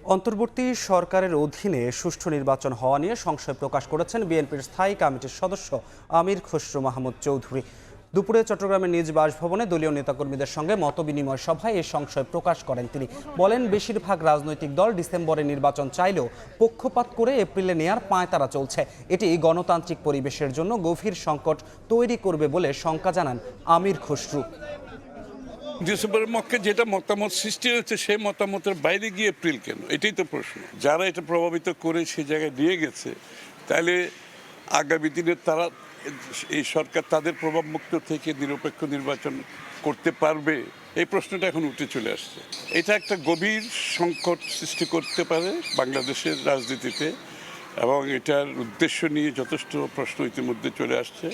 অন্তর্বর্তী সরকারের অধীনে সুষ্ঠু নির্বাচন হওয়া নিয়ে সংশয় প্রকাশ করেছেন বিএনপির স্থায়ী কমিটির সদস্য আমির খসরু মাহমুদ চৌধুরী। দুপুরে চট্টগ্রামের নিজ বাসভবনে দলীয় নেতাকর্মীদের সঙ্গে মতবিনিময় সভায় এই সংশয় প্রকাশ করেন তিনি। বলেন, বেশিরভাগ রাজনৈতিক দল ডিসেম্বরে নির্বাচন চাইলেও পক্ষপাত করে এপ্রিলে নেয়ার পাঁয়তারা চলছে। এটি গণতান্ত্রিক পরিবেশের জন্য গভীর সংকট তৈরি করবে বলে শঙ্কা জানান আমির খসরু। ডিসেম্বরের মধ্যে যেটা মতামত সৃষ্টি হয়েছে সেই মতামতের বাইরে গিয়ে এপ্রিল কেন, এটাই তো প্রশ্ন। যারা এটা প্রভাবিত করে সেই জায়গায় নিয়ে গেছে, তাহলে আগামী দিনে তারা এই সরকার তাদের প্রভাব মুক্ত থেকে নিরপেক্ষ নির্বাচন করতে পারবে, এই প্রশ্নটা এখন উঠে চলে আসছে। এটা একটা গভীর সংকট সৃষ্টি করতে পারে বাংলাদেশের রাজনীতিতে, এবং এটার উদ্দেশ্য নিয়ে যথেষ্ট প্রশ্ন ইতিমধ্যে চলে আসছে।